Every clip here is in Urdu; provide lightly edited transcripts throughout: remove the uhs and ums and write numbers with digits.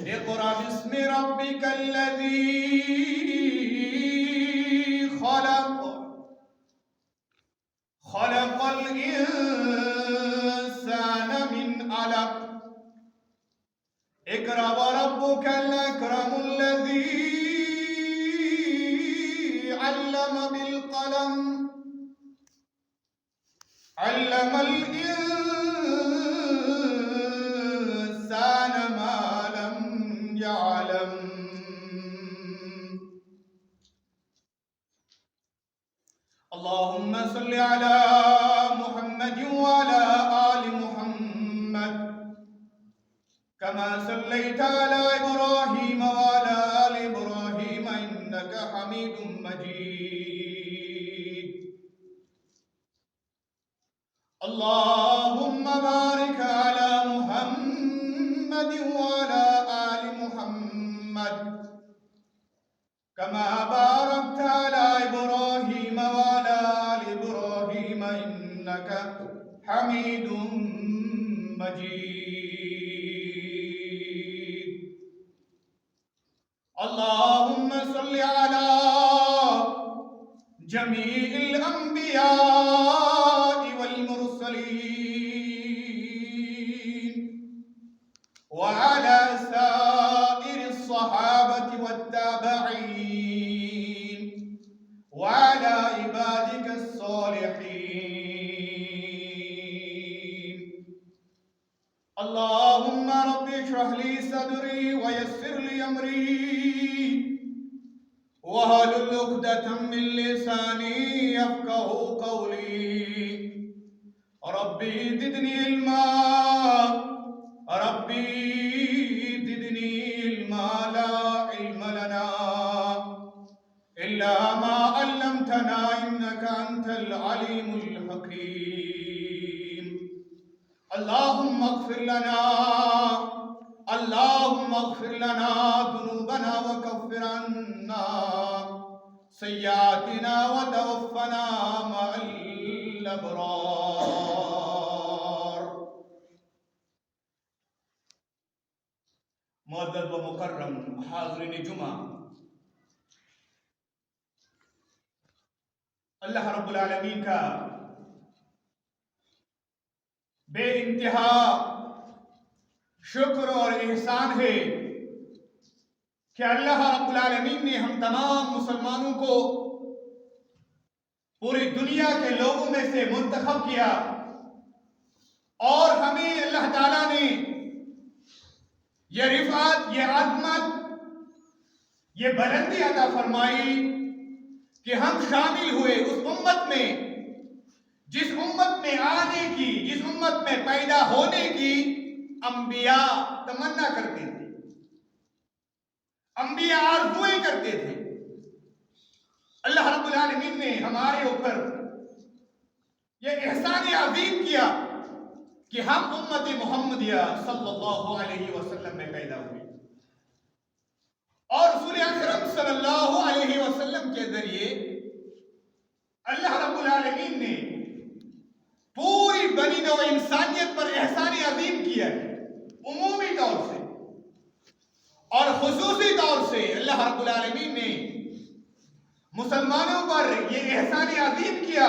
اقرأ باسم ربك الذي خلق خلق الإنسان من علق اقرأ وربك الأكرم الذي علم بالقلم علم الإنسان ما لم يعلم. اللهم صل على محمد وعلى آل محمد كما صليت على إبراهيم وعلى آل إبراهيم إنك حميد مجيد. اللهم بارك على محمد وعلى آل محمد كما باركت على إبراهيم وعلى آل إبراهيم إنك حميد مجيد. اللهم صل على جميع الأنبياء والمرسلين وعلى سائر الصحابة والتابعين وعلى عبادك الصالحين. اللهم رب اشرح لي صدري ويسر لي أمري واحلل عقدة من لساني يفقهوا قولي. ربي زدني علما ربي زدني علما لا علم لنا إلا ما علمتنا إنك أنت العليم الحكيم. اللهم اغفر لنا اللهم اغفر لنا ذنوبنا وكفر عنا سيئاتنا وتوفنا مع الأبرار. معزز و مکرم حاضرین جمعہ، اللہ رب العالمین کا بے انتہا شکر اور احسان ہے کہ اللہ رب العالمین نے ہم تمام مسلمانوں کو پوری دنیا کے لوگوں میں سے منتخب کیا اور ہمیں اللہ تعالیٰ نے یہ رفعت، یہ عظمت، یہ بلندی عطا فرمائی کہ ہم شامل ہوئے اس امت میں جس امت میں آنے کی، جس امت میں پیدا ہونے کی انبیاء تمنا کرتے تھے، انبیاء آرزوئیں کرتے تھے. اللہ رب العالمین نے ہمارے اوپر یہ احسان عظیم کیا کہ ہم امت محمدیہ صلی اللہ علیہ وسلم میں پیدا ہوئے اور رسول اکرم صلی اللہ علیہ وسلم کے ذریعے اللہ رب العالمین نے پوری بنی نوع انسانیت پر احسان عظیم کیا ہے. عمومی طور سے اور خصوصی طور سے اللہ رب العالمین نے مسلمانوں پر یہ احسان عظیم کیا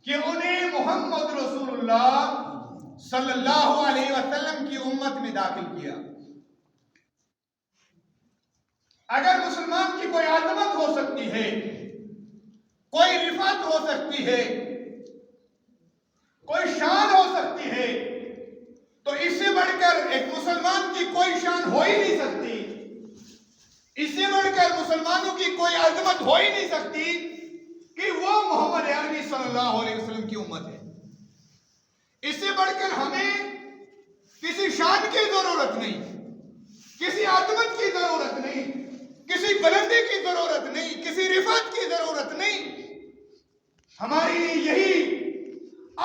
کہ انہیں محمد رسول اللہ صلی اللہ علیہ وسلم کی امت میں داخل کیا. اگر مسلمان کی کوئی عظمت ہو سکتی ہے، کوئی رفعت ہو سکتی ہے، کوئی شان ہو سکتی ہے، تو اس سے بڑھ کر ایک مسلمان کی کوئی شان ہو ہی نہیں سکتی، اس سے بڑھ کر مسلمانوں کی کوئی عظمت ہو ہی نہیں سکتی کہ وہ محمد عربی صلی اللہ علیہ وسلم کی امت ہے. اس سے بڑھ کر ہمیں کسی شان کی ضرورت نہیں، کسی عظمت کی ضرورت نہیں، کسی بلندی کی ضرورت نہیں، کسی رفعت کی ضرورت نہیں. ہمارے لیے یہی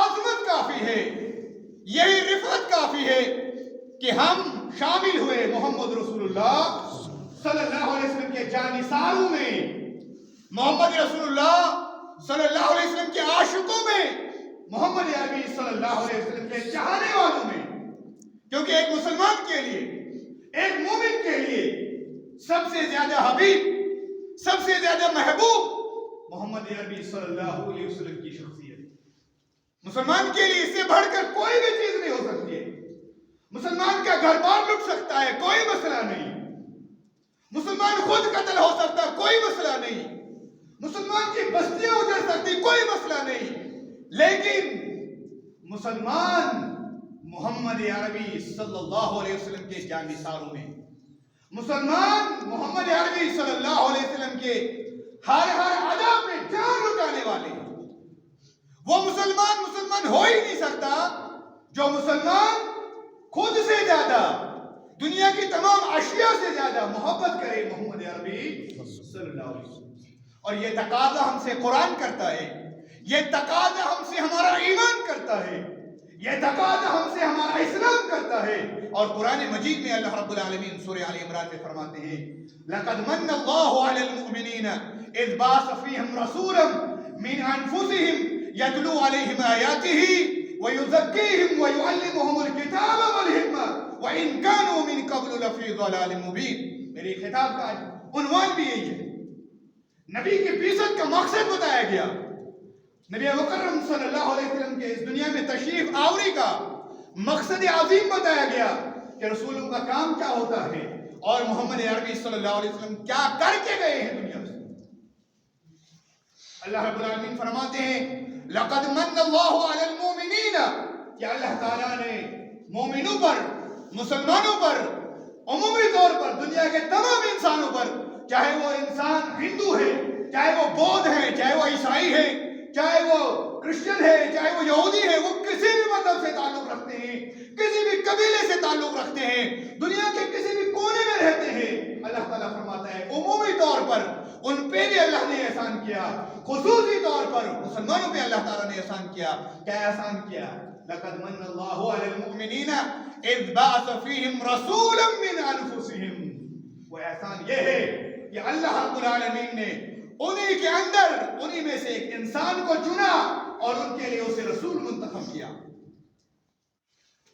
عظمت کافی ہے، یہی رفعت کافی ہے کہ ہم شامل ہوئے محمد رسول اللہ صلی اللہ علیہ وسلم کے جانثاروں میں، محمد رسول اللہ صلی اللہ علیہ وسلم کے عاشقوں میں، محمد عربی صلی اللہ علیہ وسلم کے چاہنے والوں میں. کیونکہ ایک مسلمان کے لیے، ایک مومن سب سے زیادہ حبیب، سب سے زیادہ محبوب محمد عربی صلی اللہ علیہ وسلم کی شخصیت۔ مسلمان کے لیے اس سے بڑھ کر کوئی بھی چیز نہیں ہو سکتی ہے۔ مسلمان کا گھر بار لٹ سکتا ہے، کوئی مسئلہ نہیں۔ مسلمان خود قتل ہو سکتا ہے، کوئی مسئلہ نہیں۔ مسلمان کی بستیاں اجڑ سکتی، کوئی مسئلہ نہیں، لیکن مسلمان محمد عربی صلی اللہ علیہ وسلم کے جانثاروں میں، مسلمان محمد عربی صلی اللہ علیہ وسلم کے ہر ادا پہ جان لٹانے والے ہیں۔ وہ مسلمان ہو ہی نہیں سکتا جو مسلمان خود سے زیادہ، دنیا کی تمام اشیاء سے زیادہ محبت کرے محمد عربی صلی اللہ علیہ وسلم۔ اور یہ تقاضا ہم سے قرآن کرتا ہے، یہ تقاضا ہم سے ہمارا ایمان کرتا ہے، یہ تقاضا ہم سے ہمارا اسلام کرتا ہے۔ اور قرآن مجید میں اللہ رب العالمین سورہ آل عمران میں فرماتے ہیں لَقَدْ مَنَّ اللَّهُ عَلَى الْمُؤْمِنِينَ إِذْ بَعَثَ فِيهِمْ رَسُولًا مِنْ أَنفُسِهِمْ يَتْلُو عَلَيْهِمْ آيَاتِهِ وَيُزَكِّيهِمْ وَيُعَلِّمُهُمُ الْكِتَابَ وَالْحِكْمَةَ وَإِنْ كَانُوا مِنْ قَبْلُ لَفِي ضَلَالٍ مُبِينٍ۔ میرے خطاب کا عنوان بھی یہی ہے، نبی کی بعثت کا مقصد بتایا گیا، نبی مکرم صلی اللہ علیہ وسلم کے اس دنیا میں تشریف آوری کا مقصد عظیم بتایا گیا کہ رسولوں کا کام کیا ہوتا ہے اور محمد عربی صلی اللہ علیہ وسلم کیا کر کے گئے ہیں دنیا میں۔ اللہ رب العالمین فرماتے ہیں لَقَدْ مَنَّ اللَّهُ عَلَى الْمُؤْمِنِينَ، کہ اللہ تعالیٰ نے مومنوں پر، مسلمانوں پر، عمومی طور پر دنیا کے تمام انسانوں پر، چاہے وہ انسان ہندو ہے، چاہے وہ بودھ ہے، چاہے وہ عیسائی ہے، چاہے وہ کرسچن ہے، چاہے وہ یہودی ہے، وہ کسی بھی مذہب سے تعلق رکھتے ہیں، کسی بھی قبیلے سے تعلق رکھتے ہیں، دنیا کے کسی بھی کونے میں رہتے ہیں، اللہ تعالیٰ فرماتا ہے عمومی طور پر ان پہ بھی اللہ نے احسان کیا، خصوصی طور پر مسلمانوں پہ اللہ تعالیٰ نے احسان کیا۔ کیا احسان کیا؟ لَقَدْ مَنَّ اللَّهُ عَلَى الْمُؤْمِنِينَ إِذْ بَعَثَ فِيهِمْ رَسُولًا مِنْ أَنفُسِهِمْ۔ وہ احسان یہ ہے کہ اللہ رب العالمین نے انہی کے اندر، انہی میں سے ایک انسان کو چنا اور ان کے لیے اسے رسول منتخب کیا۔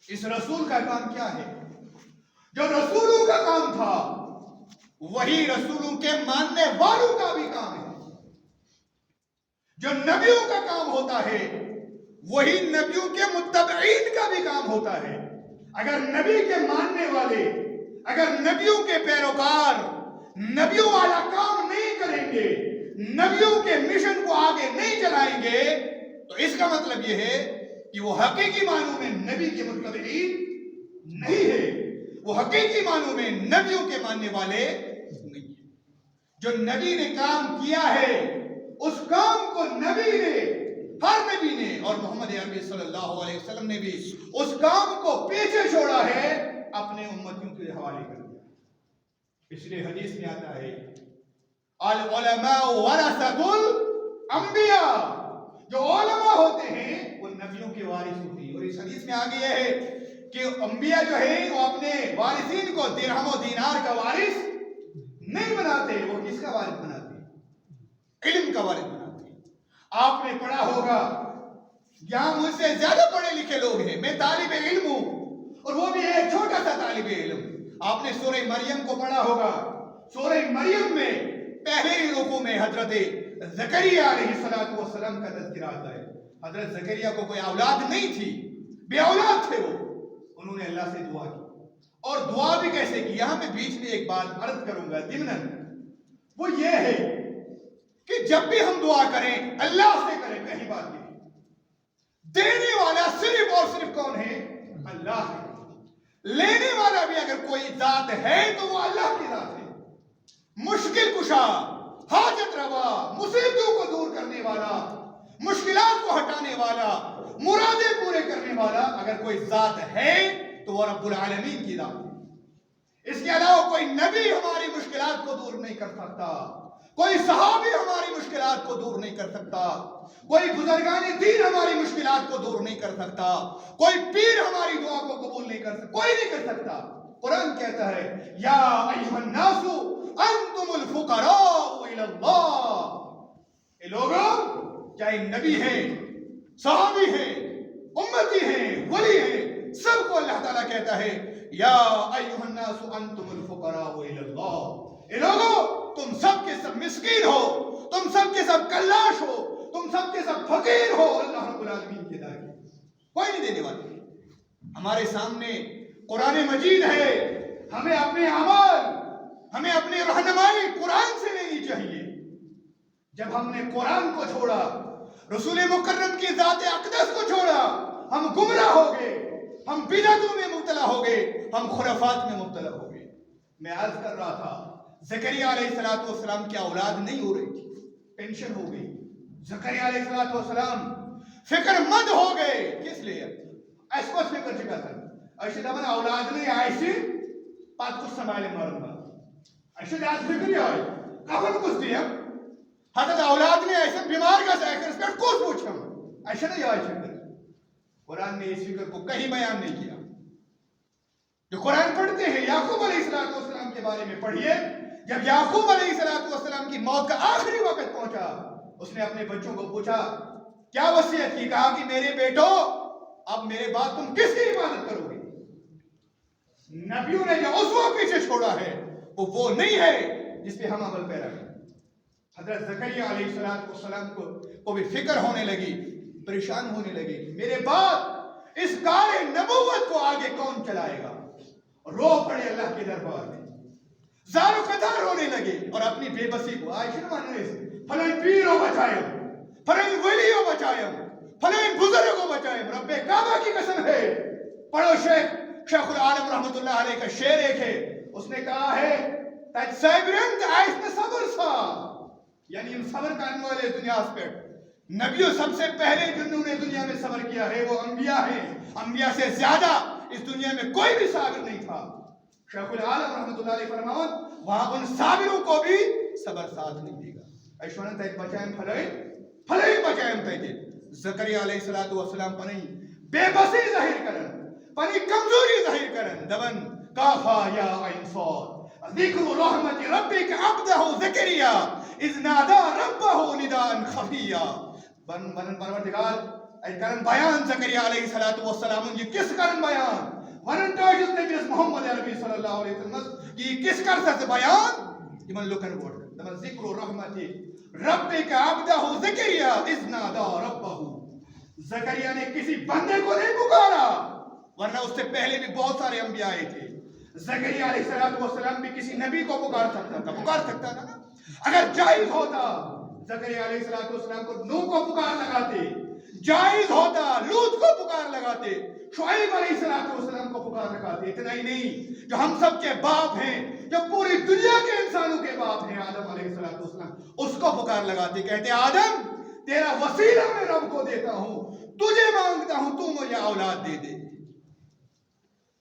اس رسول کا کام کیا ہے؟ جو رسولوں کا کام تھا وہی رسولوں کے ماننے والوں کا بھی کام ہے۔ جو نبیوں کا کام ہوتا ہے وہی نبیوں کے متبعین کا بھی کام ہوتا ہے۔ اگر نبی کے ماننے والے، اگر نبیوں کے پیروکار نبیوں والا کام نہیں کریں گے، نبیوں کے مشن کو آگے نہیں چلائیں گے، تو اس کا مطلب یہ ہے کہ وہ حقیقی معنوں میں نبی کے متبعین نہیں ہے، وہ حقیقی معنوں میں نبیوں کے ماننے والے نہیں ہیں۔ جو نبی نے کام کیا ہے اس کام کو نبی نے، ہر نبی نے، اور محمد عربی صلی اللہ علیہ وسلم نے بھی اس کام کو پیچھے چھوڑا ہے، اپنے امتیوں کے حوالے کر دیا۔ اس لیے حدیث میں آتا ہے العلماء ورثۃ الانبیاء، جو علماء ہوتے ہیں وہ نبیوں کے وارث ہوتے ہیں۔ اور اس حدیث میں آگے یہ ہے کہ انبیاء جو ہیں وہ اپنے وارثین کو درہم و دینار کا وارث نہیں بناتے، وہ کس کا وارث بناتے ہیں؟ علم کا وارث بناتے ہیں۔ آپ نے پڑھا ہوگا، یہاں مجھ سے زیادہ پڑھے لکھے لوگ ہیں، میں طالب علم ہوں، اور وہ بھی ایک چھوٹا سا طالب علم۔ آپ نے سورہ مریم کو پڑھا ہوگا، سورہ مریم میں پہلے ہی رکوع میں حضرت زکریا علیہ السلام کا تذکرہ آتا ہے۔ حضرت زکریا کو کوئی اولاد نہیں تھی، بے اولاد تھے وہ، انہوں نے اللہ سے دعا کی، اور دعا بھی کیسے کی؟ یہاں میں بیچ میں ایک بات عرض کروں گا ضمناً، وہ یہ ہے کہ جب بھی ہم دعا کریں اللہ سے کریں، پہلی بات یہ، دینے والا صرف اور صرف کون ہے؟ اللہ ہے۔ لینے والا بھی اگر کوئی ذات ہے تو وہ اللہ کی ذات ہے۔ مشکل کشا، حاجت روا، مصیبتوں کو دور کرنے والا، مشکلات کو ہٹانے والا، مرادیں پورے کرنے والا اگر کوئی ذات ہے تو وہ رب العالمین کی ذات ہے۔ اس کے علاوہ کوئی نبی ہماری مشکلات کو دور نہیں کر سکتا، کوئی صحابی ہماری مشکلات کو دور نہیں کر سکتا، کوئی بزرگان دین ہماری مشکلات کو دور نہیں کر سکتا، کوئی پیر ہماری دعا کو قبول نہیں کر سکتا، کوئی نہیں کر سکتا۔ قرآن کہتا ہے یا ایھا الناس انتم الفقراء الی اللہ، اے لوگوں، چاہے نبی ہیں، صحابی ہیں، امتی ہیں، ولی ہیں، سب کو اللہ تعالیٰ کہتا ہے یا ایھا الناس انتم الفقراء الی اللہ، اے لوگوں تم سب کے سب مسکین ہو، تم سب کے سب کلاش ہو، تم سب کے سب فقیر ہو، اللہ رب العالمین کی ادا کی کوئی نہیں دینے والا۔ ہمارے سامنے قرآن مجید ہے، ہمیں اپنے اعمال، ہمیں اپنی رہنمائی قرآن سے لینی چاہیے۔ جب ہم نے قرآن کو چھوڑا، رسول مکرم کی ذات اقدس کو چھوڑا، ہم گمراہ ہو گئے، ہم بدعتوں میں مبتلا ہو گئے، ہم خرافات میں مبتلا ہو گئے۔ میں عرض کر رہا تھا زکریا علیہ السلام کی اولاد نہیں ہو رہی تھی، پینشن ہو گئی۔ زکریا علیہ السلام فکر مند ہو گئے، کس لیے؟ اس کو فکر چکا تھا ایسے دبن اولاد نہیں آئیسی پات کچھ سنبھالے مرنا، ایسے داس فکر یہ آئی کافن کچھ دیا حضرت اولاد نے ایسے بیمار کا ذکر اس پر کچھ پوچھا ایسے نہیں آئی فکر۔ قرآن نے اس فکر کو کہیں بیان نہیں کیا۔ جو قرآن پڑھتے ہیں یعقوب علیہ السلام کے بارے میں پڑھیے، جب یعقوب علیہ السلام کی موت کا آخری وقت پہنچا، اس نے اپنے بچوں کو پوچھا کیا وصیت کی؟ کہا کہ میرے بیٹو اب میرے بعد تم کس کی عبادت کرو گے؟ نبیوں نے جو اسوہ پیچھے چھوڑا ہے وہ نہیں ہے جس پہ ہم عمل پیرا کریں۔ حضرت زکریا علیہ السلام کو بھی فکر ہونے لگی، پریشان ہونے لگی، میرے بعد اس کار نبوت کو آگے کون چلائے گا؟ رو پڑے اللہ کے دربار میں، زار و قطار رونے لگے اور اپنی بے بسی کو عائشہ ماننے سے فلان پیرو بچائے، فلان ولیو بچائے، فلان بزرگوں بچائے، رب کعبہ کی قسم ہے۔ پڑھو شیخ العالم رحمت اللہ علیہ کا شعر ایک ہے، اس نے کہا ہے تج صبرند ایسن صبر سا، یعنی ہم صبر کرنے والے دنیا پر نبیوں سب سے پہلے جنہوں نے دنیا میں صبر کیا ہے وہ انبیاء ہیں، انبیاء سے زیادہ اس دنیا میں کوئی بھی صابر نہیں تھا۔ شیخ العالم رحمت اللہ علیہ فرماؤں وہاں ان صابروں کو بھی صبر ساتھ نہیں دے گا۔ ایشوانہ تیت بچائیں پھلائیں بچائیں تیت زکریا علیہ السلام پنی بے بسی ظاہر کرن، پنی کمزوری ظاہر کرن، دبن کافا یا عین صاد ذکر رحمت ربک عبدہ زکریا اذ نادا ربہ نداء خفیا۔ بن پروردگار اے کرن بیان زکریا علیہ السلام یہ کس کرن بیان ونن تاجس نبی محمد عربی صلی اللہ علیہ وسلم یہ کس کر سکتے بیان یمن لکن بورد دبن ذکر رحمت ربک عبدہ زکریا اذ نادا ربہ۔ زکریا نے کسی بندے کو نہیں پکارا، ورنہ اس سے پہلے بھی بہت سارے انبیاء آئے تھے۔ زکریا علیہ السلام بھی کسی نبی کو پکار سکتا تھا نا۔ اگر جائز ہوتا زکریا علیہ السلام کو نوح کو پکار لگاتے، جائز ہوتا لوط کو پکار لگاتے، شعیب علیہ السلام کو پکار لگاتے۔ اتنا ہی نہیں جو ہم سب کے باپ ہیں، جو پوری دنیا کے انسانوں کے باپ ہیں، آدم علیہ السلام، اس کو پکار لگاتے، کہتے آدم تیرا وسیلہ میں رب کو دیتا ہوں، تجھے مانگتا ہوں تو مجھے اولاد دے دے۔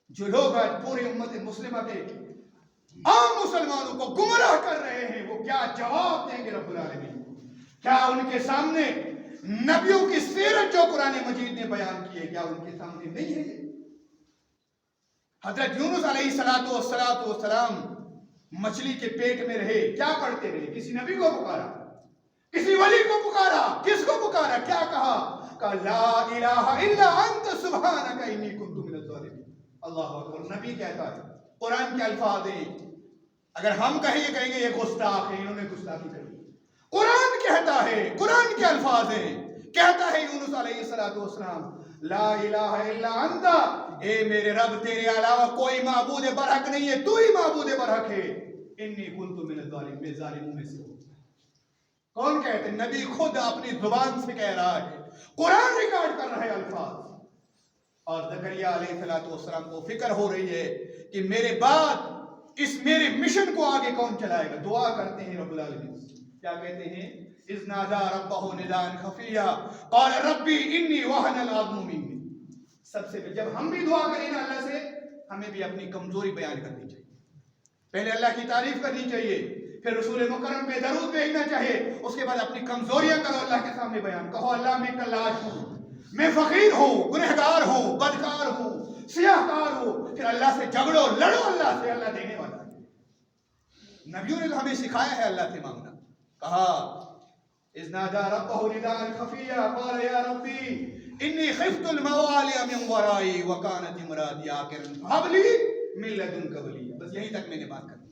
جو لوگ آج پوری امت مسلمہ کے عام مسلمانوں کو گمراہ کر رہے ہیں وہ کیا جواب دیں گے رب العالمین؟ کیا ان کے سامنے نبیوں کی سیرت جو قرآن مجید نے بیان کی ہے کیا ان کے سامنے نہیں ہے؟ حضرت یونس علیہ السلام مچھلی کے پیٹ میں رہے، کیا پڑھتے رہے؟ کسی نبی کو پکارا، کسی ولی کو پکارا، کس کو پکارا؟ کیا کہا لا الہ الا انت سبحانک انی کنت من الظالمین۔ اللہ اکبر۔ نبی کہتا ہے، قرآن کے الفاظ ہیں، اگر ہم کہیں گے یہ گستاخ ہے، انہوں نے گستاخی کری۔ قرآن کہتا ہے، قرآن کے الفاظ ہیں، کہتا ہے یونس علیہ السلام لا الہ الا انت، اے میرے رب تیرے علاوہ کوئی معبود برحق نہیں ہے، تو ہی معبود برحق ہے، انی کنت من الظالمین، میں ظالموں میں سے ہوں۔ کون کہتے ہیں؟ نبی خود اپنی زبان سے کہہ رہا ہے، قرآن ریکارڈ کر رہا ہے الفاظ۔ اور زکریا علیہ السلام کو فکر ہو رہی ہے کہ میرے بعد اس میرے مشن کو آگے کون چلائے گا۔ دعا کرتے ہیں رب العالمین سے، کیا کہتے ہیں؟ اذ نادا ربہ نداء خفیا قال ربی انی وہن العظم منی۔ سب سے جب ہم بھی دعا کریں نا اللہ سے، ہمیں بھی اپنی کمزوری بیان کرنی چاہیے، پہلے اللہ کی تعریف کرنی چاہیے، پھر رسول مکرم پہ درود بھیجنا چاہیے، اس کے بعد اپنی کمزوریاں کرو اللہ کے سامنے بیان، کہو اللہ میں کلاش ہوں، میں فقیر ہوں، گنہگار ہوں، بدکار ہوں، سیاہکار ہوں، پھر اللہ سے جھگڑو، لڑو اللہ سے، اللہ دینے والا ہے۔ نبیوں نے تو ہمیں سکھایا ہے اللہ سے مانگنا، کہا اذ نادى ربه نداء خفيا قال يا ربي اني خفت الموالي من ورائي وكانت امراتي عاقرا فهب لي من لدنك وليا۔ بس یہیں تک میں نے بات کر دی۔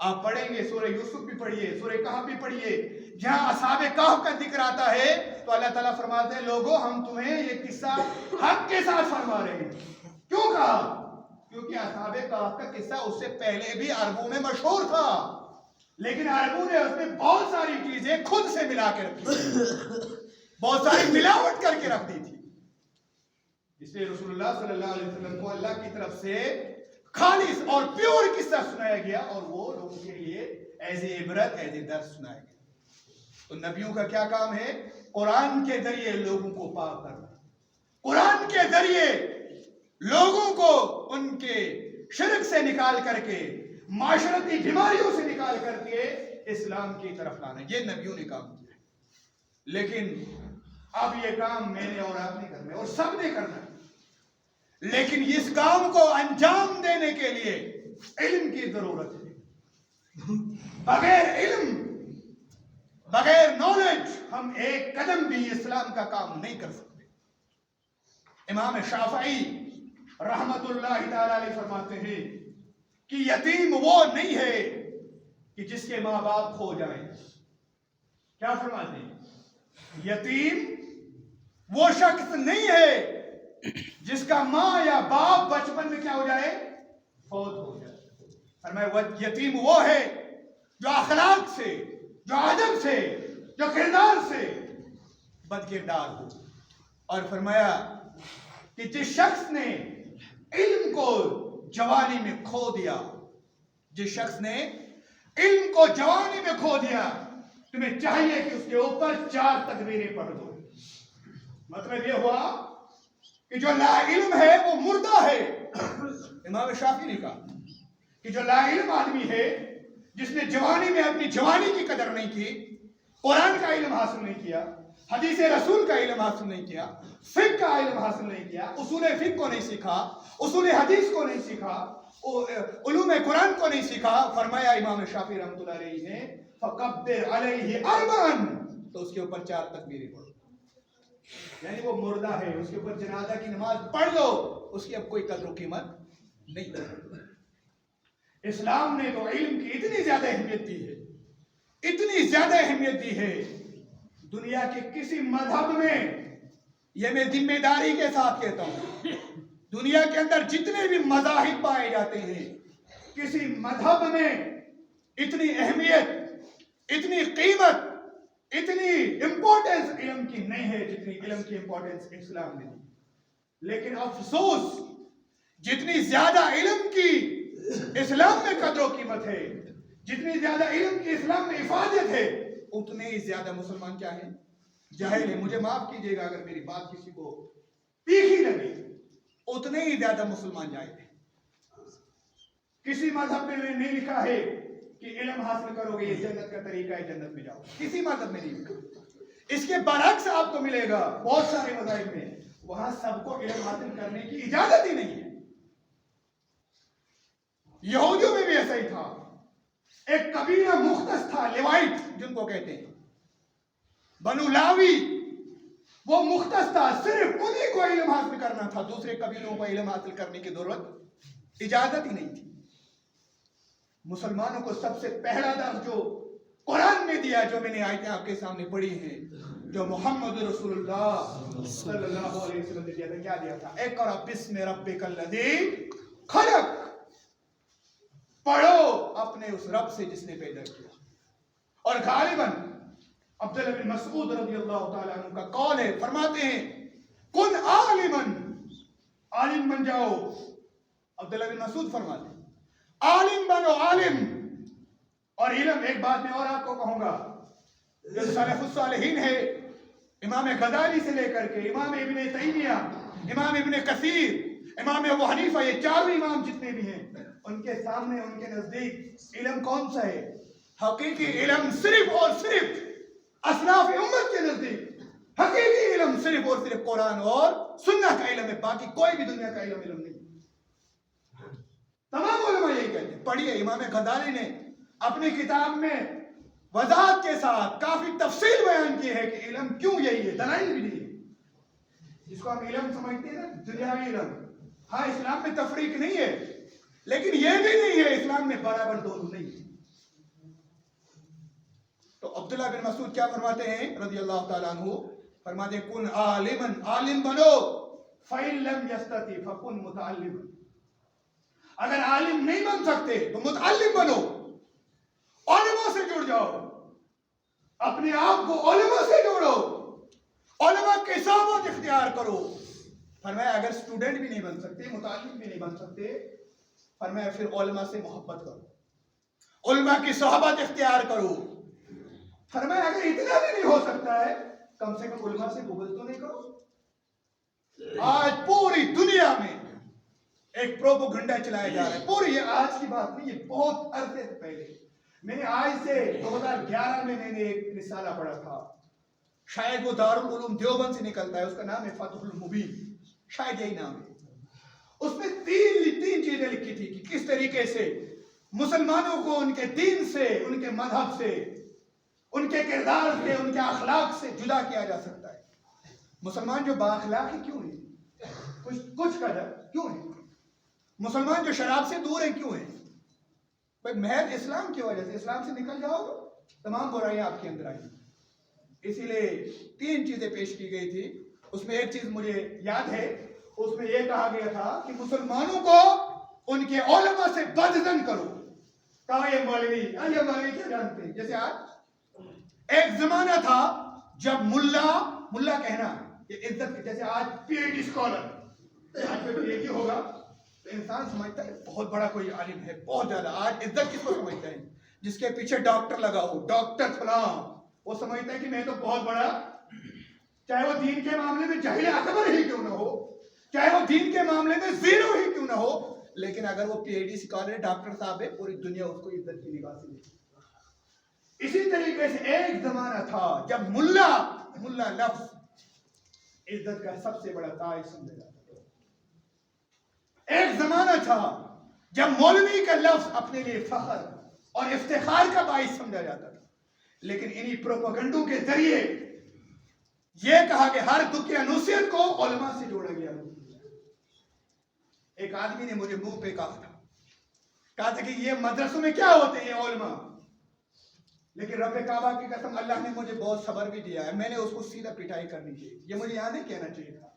آپ پڑھیں گے سورہ یوسف بھی پڑھیے, سورہ کہف بھی پڑھیے, جہاں اصحاب کہف کا ذکر آتا ہے تو اللہ تعالیٰ فرماتے ہیں لوگوں ہم تمہیں یہ قصہ حق کے ساتھ فرما رہے ہیں. کیوں کہا؟ کیونکہ اصحاب کہف کا قصہ اس سے پہلے بھی عربوں میں مشہور تھا, لیکن عربوں نے اس میں بہت ساری چیزیں خود سے ملا کے رکھی تھی, بہت ساری ملاوٹ کر کے رکھ دی تھی, اس لیے رسول اللہ صلی اللہ علیہ وسلم کو اللہ کی طرف سے خالص اور پیور قصہ سنایا گیا, اور وہ لوگوں کے لیے ایز اے عبرت, ایز اے درس سنایا گیا. تو نبیوں کا کیا کام ہے؟ قرآن کے ذریعے لوگوں کو پاک کرنا, قرآن کے ذریعے لوگوں کو ان کے شرک سے نکال کر کے, معاشرتی بیماریوں سے نکال کر کے اسلام کی طرف لانا. یہ نبیوں نے کام کیا ہے. لیکن اب یہ کام میں نے اور آپ نے کرنا ہے, اور سب نے کرنا ہے. لیکن اس کام کو انجام دینے کے لیے علم کی ضرورت ہے. بغیر علم, بغیر نالج ہم ایک قدم بھی اسلام کا کام نہیں کر سکتے. امام شافعی رحمت اللہ تعالی علیہ فرماتے ہیں کہ یتیم وہ نہیں ہے کہ جس کے ماں باپ کھو جائیں. کیا فرماتے ہیں؟ یتیم وہ شخص نہیں ہے جس کا ماں یا باپ بچپن میں کیا ہو جائے؟ فوت ہو جائے. فرمایا یتیم وہ ہے جو اخلاق سے, جو ادب سے, جو کردار سے بد کردار ہو. اور فرمایا کہ جس شخص نے علم کو جوانی میں کھو دیا, جس شخص نے علم کو جوانی میں کھو دیا, تمہیں چاہیے کہ اس کے اوپر 4 تکبیریں پڑھ دو. مطلب یہ ہوا کہ جو لا علم ہے وہ مردہ ہے. امام شافعی نے کہا کہ جو لا علم آدمی ہے, جس نے جوانی میں اپنی جوانی کی قدر نہیں کی, قرآن کا علم حاصل نہیں کیا, حدیث رسول کا علم حاصل نہیں کیا, فقہ کا علم حاصل نہیں کیا, اصول فقہ کو نہیں سیکھا, اصول حدیث کو نہیں سیکھا, علوم قرآن کو نہیں سیکھا. فرمایا امام شافعی رحمۃ اللہ علیہ نے فَقَبِّرْ عَلَيْهِ أَرْبَعًا, تو اس کے اوپر 4 تکبیریں پڑھو. یعنی وہ مردہ ہے, اس کے اوپر جنازہ کی نماز پڑھ لو, اس کی اب کوئی قدر و قیمت نہیں. اسلام نے تو علم کی اتنی زیادہ اہمیت دی ہے, اتنی زیادہ اہمیت دی ہے, دنیا کے کسی مذہب میں, یہ میں ذمہ داری کے ساتھ کہتا ہوں, دنیا کے اندر جتنے بھی مذاہب پائے جاتے ہیں, کسی مذہب میں اتنی اہمیت, اتنی قیمت, اتنی امپورٹنس علم کی نہیں ہے جتنی علم کی امپورٹنس اسلام نے دی. لیکن افسوس, جتنی زیادہ علم کی اسلام میں قدر و قیمت ہے, جتنی زیادہ علم کی اسلام میں افادت ہے, اتنے ہی زیادہ مسلمان کیا ہیں؟ جاہل ہیں. مجھے معاف کیجئے گا اگر میری بات کسی کو تیکھی لگے, اتنے ہی زیادہ مسلمان جاہل ہیں. کسی مذہب میں نہیں لکھا ہے کہ علم حاصل کرو گے یہ جنت کا طریقہ ہے, جنت میں جاؤ. کسی مذہب میں نہیں لکھا. اس کے برعکس آپ کو ملے گا بہت سارے مذاہب میں, وہاں سب کو علم حاصل کرنے کی اجازت ہی نہیں ہے. یہودیوں میں بھی ایسا ہی تھا. ایک قبیلہ مختص تھا, لیوائٹ جن کو کہتے ہیں, بنو لاوی, وہ مختص تھا, صرف انہی کو علم حاصل کرنا تھا, دوسرے قبیلوں کو علم حاصل کرنے کی ضرورت, اجازت ہی نہیں تھی. مسلمانوں کو سب سے پہلا درس جو قرآن میں دیا, جو میں نے آیتیں آپ کے سامنے پڑھی ہیں, جو محمد رسول اللہ صلی اللہ علیہ وسلم نے دیا تھا, کیا دیا تھا؟ اقرأ بسم ربک الذی خلق, پڑھو اپنے اس رب سے جس نے پیدا کیا. اور غالباً عبداللہ بن مسعود رضی اللہ تعالیٰ عنہ کا قول ہے, فرماتے ہیں کن عالماً, عالم بن جاؤ. عبداللہ بن مسعود فرماتے ہیں عالم بنو, عالم. اور علم, ایک بات میں اور آپ کو کہوں گا, جو سلف الصالحین ہے, امام غزالی سے لے کر کے امام ابن تیمیہ, امام ابن کثیر, امام ابو حنیفہ, یہ 4 امام جتنے بھی ہیں, ان کے سامنے, ان کے نزدیک علم کون سا ہے؟ حقیقی علم صرف اور صرف اسلاف امت کے نزدیک حقیقی علم صرف اور صرف قرآن اور سنت کا علم ہے, باقی کوئی بھی دنیا کا علم نہیں. تمام علماء یہی کہتے ہیں. پڑھیے, امام غزالی نے اپنی کتاب میں وضاحت کے ساتھ کافی تفصیل بیان کی ہے کہ علم کیوں یہی ہے, دلائل بھی دی ہے. جس کو ہم علم سمجھتے ہیں نا, دنیاوی علم, ہاں اسلام میں تفریق نہیں ہے, لیکن یہ بھی نہیں ہے اسلام میں برابر دونوں نہیں ہے. عبداللہ بن مسعود کیا فرماتے ہیں رضی اللہ تعالیٰ عنہ؟ فرماتے ہیں کن عالمن، عالم بنو، فَإِن لَمْ يَسْتَطِعْ فَكُن مُتَعَلِّمًا، اگر عالم نہیں بن سکتے تو متعلم بنو، علماء سے جڑ جاؤ، اپنے آپ کو علماء سے جوڑو، علماء کے صحبت اختیار کرو۔ فرمایا اگر اسٹوڈنٹ بھی نہیں بن سکتے، متعلم بھی نہیں بن سکتے، فرمایا پھر علماء سے محبت کرو، علماء کی صحبت اختیار کرو۔ فرمایا اگر اتنا بھی نہیں ہو سکتا ہے، کم سے کم علماء سے بغض تو نہیں کرو۔ آج پوری دنیا میں ایک پروپیگنڈا چلایا جا رہا ہے، پوری، یہ آج کی بات نہیں، یہ بہت عرصے سے پہلے، میں نے آج سے 2011 میں نے ایک رسالہ پڑھا تھا، شاید وہ دارالعلوم دیوبند سے نکلتا ہے، اس کا نام ہے فتح المبین، شاید یہی نام ہے۔ اس میں تین چیزیں لکھی تھی کہ کس طریقے سے مسلمانوں کو ان کے دین سے، ان کے مذہب سے، ان کے کردار سے، ان کے اخلاق سے جدا کیا جا سکتا ہے۔ مسلمان جو با اخلاق ہے کیوں نہیں؟ کچھ قدر کیوں نہیں؟ مسلمان جو شراب سے دور ہے کیوں ہے؟ بھائی محض اسلام کی وجہ سے، اسلام سے نکل جاؤ تمام برائیاں آپ کے اندر آئیں۔ اسی لیے 3 چیزیں پیش کی گئی تھی، اس میں ایک چیز مجھے یاد ہے، اس میں یہ کہا گیا تھا کہ مسلمانوں کو ان کے علماء سے بدظن کرو۔ کہا یہ مولوی کیا جانتے ہیں؟ جیسے آج ایک زمانہ تھا جب ملا کہنا یہ عزت، جیسے آج پی ایچ ڈی اسکالر، آج کوئی پی ایچ ڈی ہوگا تو انسان سمجھتا ہے بہت بڑا کوئی عالم ہے، بہت زیادہ۔ آج عزت کس کو سمجھتا ہے؟ جس کے پیچھے ڈاکٹر لگا ہو، ڈاکٹر فلاں، وہ سمجھتا ہے کہ میں تو بہت بڑا، چاہے وہ دین کے معاملے میں جاہل اکبر ہی کیوں نہ ہو، چاہے وہ دین کے معاملے میں زیرو ہی کیوں نہ ہو، لیکن اگر وہ P H D scholar doctor صاحب ہے، پوری دنیا اس کو عزت کی نگاہ سے دیکھتی۔ اسی طریقے سے ایک زمانہ تھا جب ملا لفظ عزت کا سب سے بڑا تاج سمجھا جاتا تھا۔ ایک زمانہ تھا جب مولوی کا لفظ اپنے لیے فخر اور افتخار کا باعث سمجھا جاتا تھا، لیکن انہی پروپیگنڈوں کے ذریعے یہ کہا کہ ہر دکھ کی نصیحت کو علماء سے جوڑا گیا۔ ایک آدمی نے مجھے منہ پہ کہا تھا کہ یہ مدرسوں میں کیا ہوتے ہیں یہ علماء، لیکن رب کعبہ کی قسم اللہ نے مجھے بہت صبر بھی دیا ہے، میں نے اس کو سیدھا پٹائی کرنی چاہیے، یہ مجھے یہاں نہیں کہنا چاہیے تھا،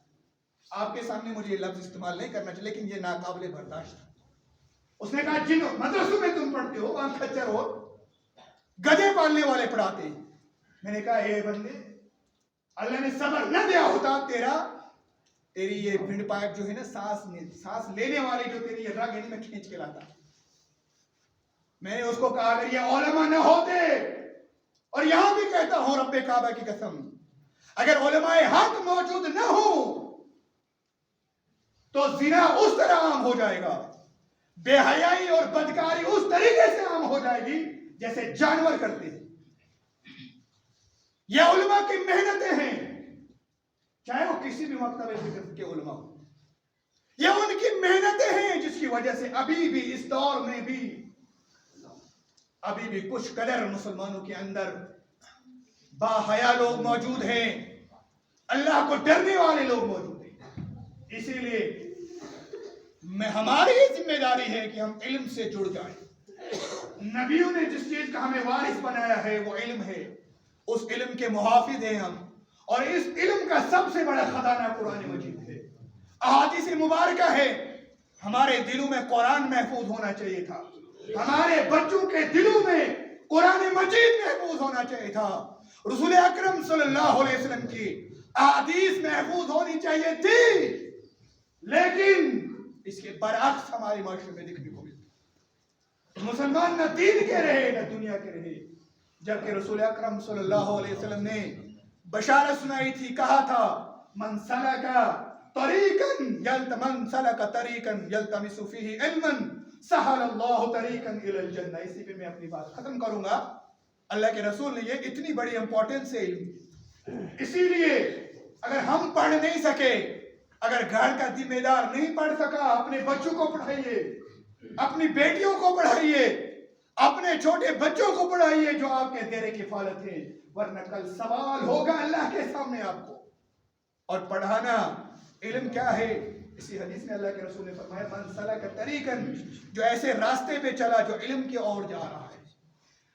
آپ کے سامنے مجھے یہ لفظ استعمال نہیں کرنا چاہیے، لیکن یہ ناقابل برداشت تھا۔ اس نے کہا جن مدرسوں میں تم پڑھتے ہو وہاں کچر ہو، گدھے پالنے والے پڑھاتے ہیں۔ میں نے کہا اے بندے، اللہ نے صبر نہ دیا ہوتا تیری یہ بھنڈ پائپ جو ہے نا، سانس لینے والی جو تیری یہ رگ ہے میں کھینچ کے لاتا۔ میں نے اس کو کہا اگر یہ علماء نہ ہوتے، اور یہاں بھی کہتا ہوں رب کعبہ کی قسم، اگر علماء حق موجود نہ ہو تو زنا اس طرح عام ہو جائے گا، بے حیائی اور بدکاری اس طریقے سے عام ہو جائے گی جیسے جانور کرتے ہیں۔ یہ علماء کی محنتیں ہیں، چاہے وہ کسی بھی مکتب فکر کے علماء ہوں، یہ ان کی محنتیں ہیں جس کی وجہ سے ابھی بھی اس دور میں بھی کچھ قدر مسلمانوں کے اندر با حیا لوگ موجود ہیں، اللہ کو ڈرنے والے لوگ موجود ہیں۔ اسی لیے ہماری ذمہ داری ہے کہ ہم علم سے جڑ جائیں۔ نبیوں نے جس چیز کا ہمیں وارث بنایا ہے وہ علم ہے، اس علم کے محافظ ہیں ہم، اور اس علم کا سب سے بڑا خزانہ قرآن مجید ہے، احادیث مبارکہ ہے۔ ہمارے دلوں میں قرآن محفوظ ہونا چاہیے تھا، ہمارے بچوں کے دلوں میں قرآن مجید محفوظ ہونا چاہیے تھا، رسول اکرم صلی اللہ علیہ وسلم کی احادیث محفوظ ہونی چاہیے تھی، لیکن اس کے برعکس ہمارے معاشرے میں دیکھنے کو ملتا۔ مسلمان نہ دین کے رہے نہ دنیا کے رہے، جبکہ رسول اکرم صلی اللہ علیہ وسلم نے بشارت سنائی تھی، کہا تھا من سلک طریقا یلتمس فیہ علما سہل اللہ طریقا الی الجنہ۔ اسی پہ میں اپنی بات ختم کروں گا۔ اللہ کے رسول نے یہ اتنی بڑی امپورٹنس ہے علم، اسی لیے اگر ہم پڑھ نہیں سکے، اگر گھر کا ذمہ دار نہیں پڑھ سکا، اپنے بچوں کو پڑھائیے، اپنی بیٹیوں کو پڑھائیے، اپنے چھوٹے بچوں کو پڑھائیے جو آپ کے زیر کفالت ہیں، ورنہ کل سوال ہوگا اللہ کے سامنے آپ کو۔ اور پڑھانا علم کیا ہے؟ اسی حدیث میں اللہ کے رسول نے فرمایا من سلک طریقا، جو ایسے راستے پہ چلا جو علم کی اور جا رہا ہے،